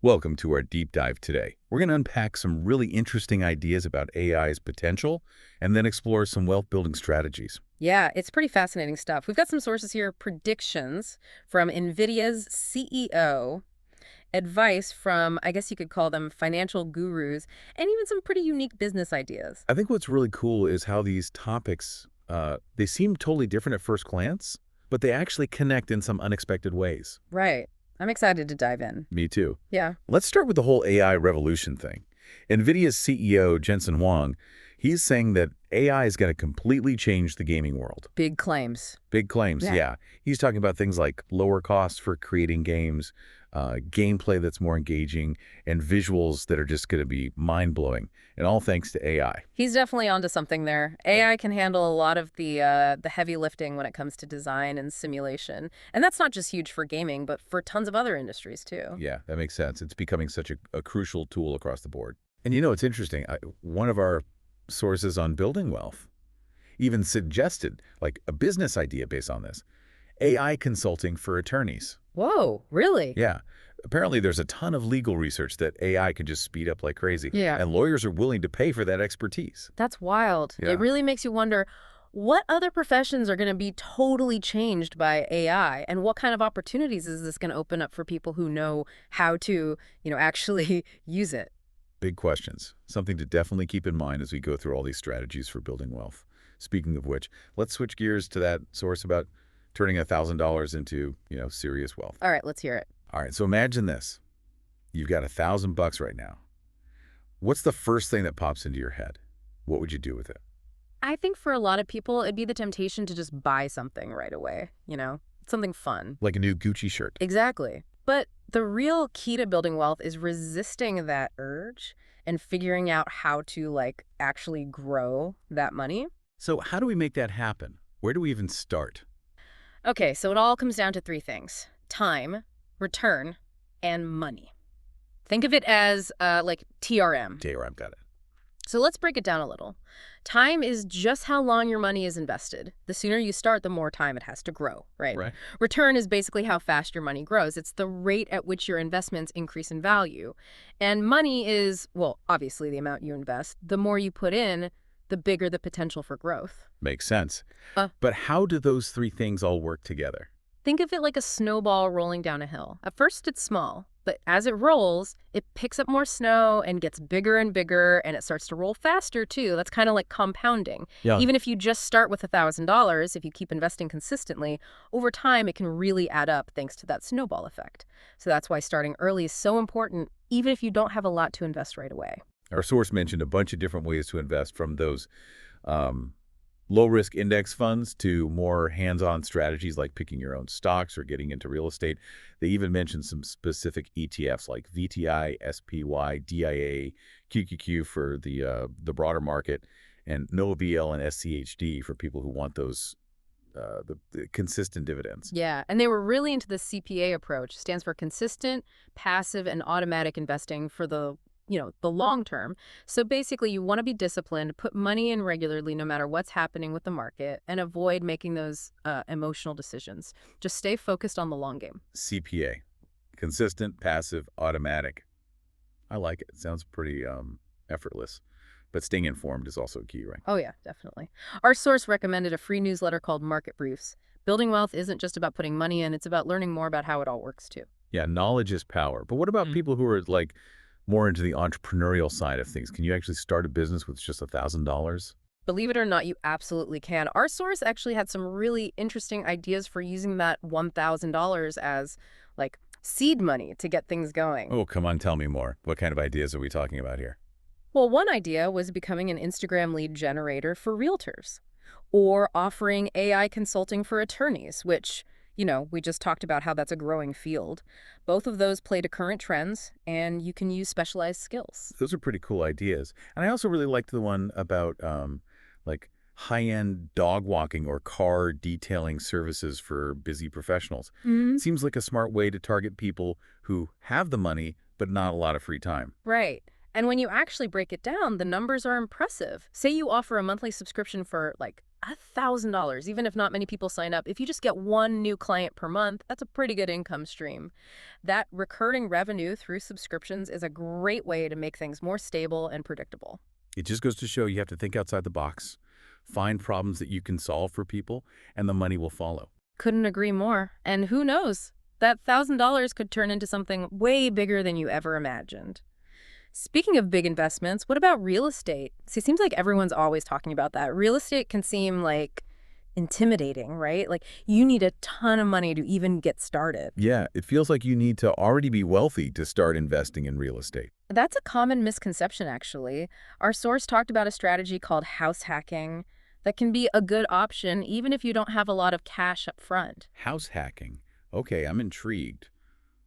Welcome to our deep dive today. We're going to unpack some really interesting ideas about AI's potential and then explore some wealth building strategies. Yeah, it's pretty fascinating stuff. We've got some sources here, predictions from Nvidia's CEO, advice from, I guess you could call them financial gurus, and even some pretty unique business ideas. I think what's really cool is how these topics, they seem totally different at first glance, but they actually connect in some unexpected ways. Right. I'm excited to dive in. Me too. Yeah. Let's start with the whole AI revolution thing. NVIDIA's CEO, Jensen Huang, he's saying that AI is going to completely change the gaming world. Big claims. Big claims, Yeah. yeah. He's talking about things like lower costs for creating games, gameplay that's more engaging, and visuals that are just going to be mind-blowing, and all thanks to AI. He's definitely onto something there. AI can handle a lot of the heavy lifting when it comes to design and simulation. And that's not just huge for gaming, but for tons of other industries too. Yeah, that makes sense. It's becoming such a crucial tool across the board. And you know, it's interesting. One of our sources on building wealth even suggested like a business idea based on this. AI consulting for attorneys. Whoa, really? Yeah. Apparently, there's a ton of legal research that AI can just speed up like crazy, Yeah. and lawyers are willing to pay for that expertise. That's wild. Yeah. It really makes you wonder what other professions are going to be totally changed by AI, and what kind of opportunities is this going to open up for people who know how to, actually use it? Big questions. Something to definitely keep in mind as we go through all these strategies for building wealth. Speaking of which, let's switch gears to that source about turning $1,000 into, serious wealth. All right, let's hear it. All right, so imagine this. You've got $1,000 right now. What's the first thing that pops into your head? What would you do with it? I think for a lot of people, it'd be the temptation to just buy something right away, something fun. Like a new Gucci shirt. Exactly. But the real key to building wealth is resisting that urge and figuring out how to, actually grow that money. So how do we make that happen? Where do we even start? Okay, so it all comes down to three things: time, return, and money. Think of it as like TRM. I've got it. So let's break it down a little. Time is just how long your money is invested. The sooner you start, the more time it has to grow, right? Right. Return is basically how fast your money grows. It's the rate at which your investments increase in value. And money is, well, obviously the amount you invest. The more you put in, the bigger the potential for growth. Makes sense. Uh, But how do those three things all work together? Think of it like a snowball rolling down a hill. At first, it's small, but as it rolls, it picks up more snow and gets bigger and bigger, and it starts to roll faster, too. That's kind of like compounding. Yeah. Even if you just start with $1,000, if you keep investing consistently, over time, it can really add up thanks to that snowball effect. So that's why starting early is so important, even if you don't have a lot to invest right away. Our source mentioned a bunch of different ways to invest, from those low-risk index funds to more hands-on strategies like picking your own stocks or getting into real estate. They even mentioned some specific ETFs like VTI, SPY, DIA, QQQ for the broader market, and NOVL and SCHD for people who want those the consistent dividends. Yeah, and they were really into the CPA approach. Stands for consistent, passive, and automatic investing for the long term. So basically, you want to be disciplined, put money in regularly no matter what's happening with the market, and avoid making those emotional decisions. Just stay focused on the long game. CPA, consistent, passive, automatic. I like it. It sounds pretty effortless. But staying informed is also key, right? Oh yeah, definitely. Our source recommended a free newsletter called Market Briefs. Building wealth isn't just about putting money in, it's about learning more about how it all works too. Yeah, knowledge is power. But what about people who are like more into the entrepreneurial side of things? Can you actually start a business with just $1,000? Believe it or not, you absolutely can. Our source actually had some really interesting ideas for using that $1,000 as seed money to get things going. Oh, come on, tell me more. What kind of ideas are we talking about here? Well, one idea was becoming an Instagram lead generator for realtors, or offering AI consulting for attorneys, which, we just talked about how that's a growing field. Both of those play to current trends, and you can use specialized skills. Those are pretty cool ideas. And I also really liked the one about like high-end dog walking or car detailing services for busy professionals. Seems like a smart way to target people who have the money but not a lot of free time. Right. And when you actually break it down, the numbers are impressive. Say you offer a monthly subscription for $1,000, even if not many people sign up. If you just get one new client per month, that's a pretty good income stream. That recurring revenue through subscriptions is a great way to make things more stable and predictable. It just goes to show you have to think outside the box, find problems that you can solve for people, and the money will follow. Couldn't agree more. And who knows? That $1,000 could turn into something way bigger than you ever imagined. Speaking of big investments, what about real estate? See, it seems like everyone's always talking about that. Real estate can seem like intimidating, right? Like you need a ton of money to even get started. Yeah, it feels like you need to already be wealthy to start investing in real estate. That's a common misconception, actually. Our source talked about a strategy called house hacking that can be a good option even if you don't have a lot of cash up front. House hacking. Okay, I'm intrigued.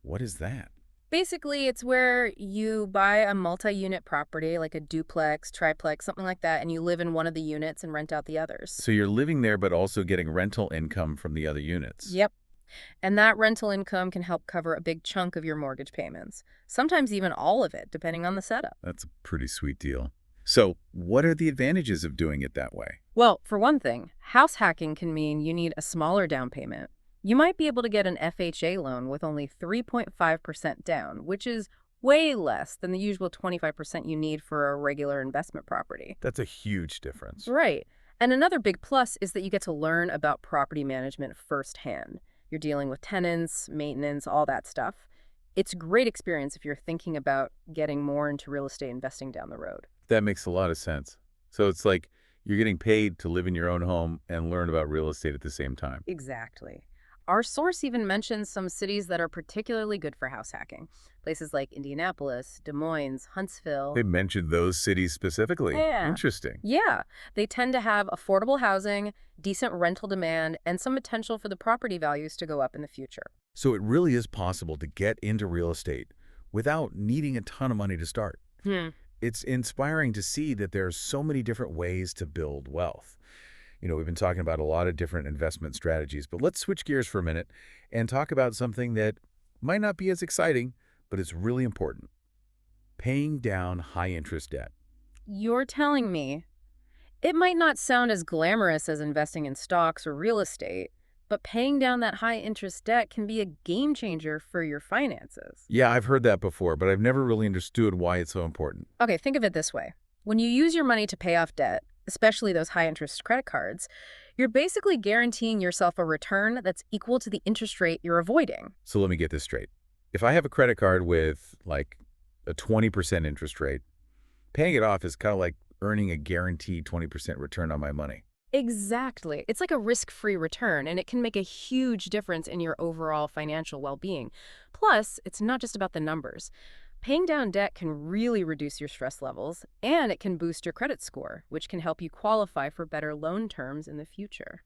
What is that? Basically, it's where you buy a multi-unit property, like a duplex, triplex, something like that, and you live in one of the units and rent out the others. So you're living there but also getting rental income from the other units. Yep. And that rental income can help cover a big chunk of your mortgage payments, sometimes even all of it, depending on the setup. That's a pretty sweet deal. So what are the advantages of doing it that way? Well, for one thing, house hacking can mean you need a smaller down payment. You might be able to get an FHA loan with only 3.5% down, which is way less than the usual 25% you need for a regular investment property. That's a huge difference. Right. And another big plus is that you get to learn about property management firsthand. You're dealing with tenants, maintenance, all that stuff. It's a great experience if you're thinking about getting more into real estate investing down the road. That makes a lot of sense. So it's like you're getting paid to live in your own home and learn about real estate at the same time. Exactly. Our source even mentions some cities that are particularly good for house hacking. Places like Indianapolis, Des Moines, Huntsville. They mentioned those cities specifically. Yeah. Interesting. Yeah, they tend to have affordable housing, decent rental demand, and some potential for the property values to go up in the future. So it really is possible to get into real estate without needing a ton of money to start. Hmm. It's inspiring to see that there are so many different ways to build wealth. We've been talking about a lot of different investment strategies, but let's switch gears for a minute and talk about something that might not be as exciting, but it's really important. Paying down high-interest debt. You're telling me it might not sound as glamorous as investing in stocks or real estate, but paying down that high interest debt can be a game changer for your finances. Yeah, I've heard that before, but I've never really understood why it's so important. Okay, think of it this way. When you use your money to pay off debt, especially those high interest credit cards, you're basically guaranteeing yourself a return that's equal to the interest rate you're avoiding. So let me get this straight. If I have a credit card with like a 20% interest rate, paying it off is kind of like earning a guaranteed 20% return on my money. Exactly. It's like a risk-free return, and it can make a huge difference in your overall financial well-being. Plus, it's not just about the numbers. Paying down debt can really reduce your stress levels, and it can boost your credit score, which can help you qualify for better loan terms in the future.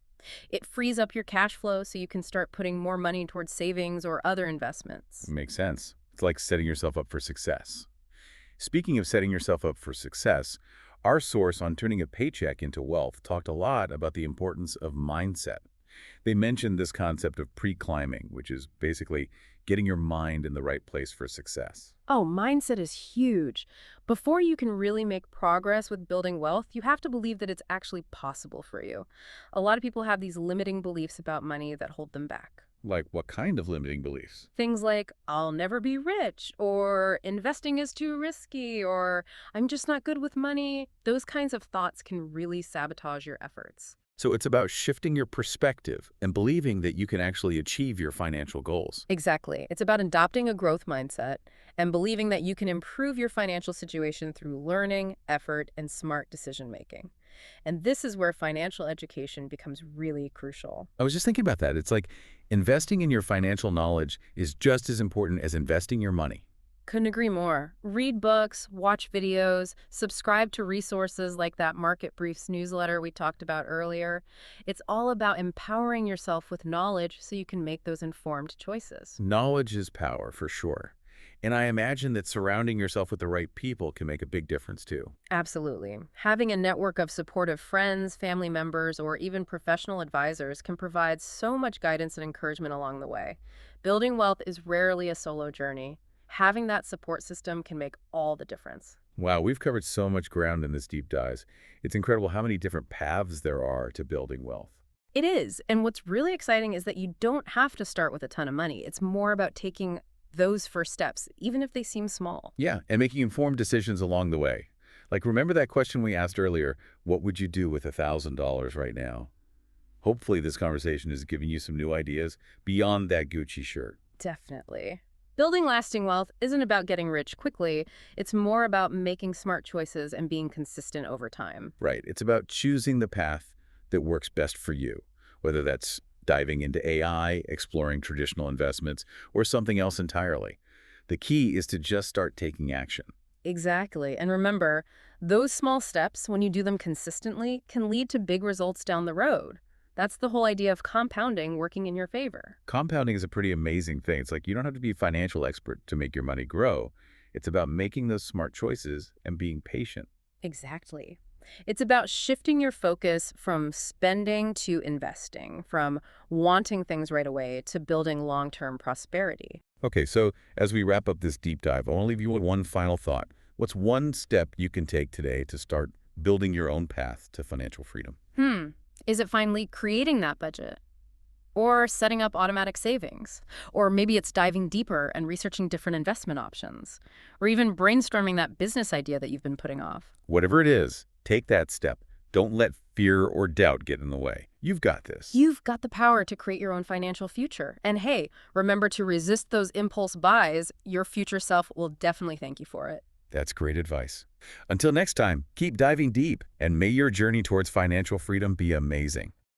It frees up your cash flow so you can start putting more money towards savings or other investments. Makes sense. It's like setting yourself up for success. Speaking of setting yourself up for success, our source on turning a paycheck into wealth talked a lot about the importance of mindset. They mentioned this concept of pre-climbing, which is basically getting your mind in the right place for success. Oh, mindset is huge. Before you can really make progress with building wealth, you have to believe that it's actually possible for you. A lot of people have these limiting beliefs about money that hold them back. Like what kind of limiting beliefs? Things like, I'll never be rich, or investing is too risky, or I'm just not good with money. Those kinds of thoughts can really sabotage your efforts. So it's about shifting your perspective and believing that you can actually achieve your financial goals. Exactly. It's about adopting a growth mindset and believing that you can improve your financial situation through learning, effort, and smart decision making. And this is where financial education becomes really crucial. I was just thinking about that. It's like investing in your financial knowledge is just as important as investing your money. Couldn't agree more. Read books, watch videos, subscribe to resources like that Market Briefs newsletter we talked about earlier. It's all about empowering yourself with knowledge so you can make those informed choices. Knowledge is power, for sure. And I imagine that surrounding yourself with the right people can make a big difference too. Absolutely. Having a network of supportive friends, family members, or even professional advisors can provide so much guidance and encouragement along the way. Building wealth is rarely a solo journey. Having that support system can make all the difference. Wow, we've covered so much ground in this deep dive. It's incredible how many different paths there are to building wealth. It is. And what's really exciting is that you don't have to start with a ton of money. It's more about taking those first steps, even if they seem small. Yeah, and making informed decisions along the way. Like, remember that question we asked earlier, what would you do with $1,000 right now? Hopefully this conversation is giving you some new ideas beyond that Gucci shirt. Definitely. Building lasting wealth isn't about getting rich quickly. It's more about making smart choices and being consistent over time. Right, it's about choosing the path that works best for you, whether that's diving into AI, exploring traditional investments, or something else entirely. The key is to just start taking action. Exactly. And remember, those small steps, when you do them consistently, can lead to big results down the road. That's the whole idea of compounding working in your favor. Compounding is a pretty amazing thing. It's like you don't have to be a financial expert to make your money grow. It's about making those smart choices and being patient. Exactly. It's about shifting your focus from spending to investing, from wanting things right away to building long-term prosperity. Okay, so as we wrap up this deep dive, I want to leave you with one final thought. What's one step you can take today to start building your own path to financial freedom? Hmm. Is it finally creating that budget? Or setting up automatic savings? Or maybe it's diving deeper and researching different investment options? Or even brainstorming that business idea that you've been putting off? Whatever it is, take that step. Don't let fear or doubt get in the way. You've got this. You've got the power to create your own financial future. And hey, remember to resist those impulse buys. Your future self will definitely thank you for it. That's great advice. Until next time, keep diving deep, and may your journey towards financial freedom be amazing.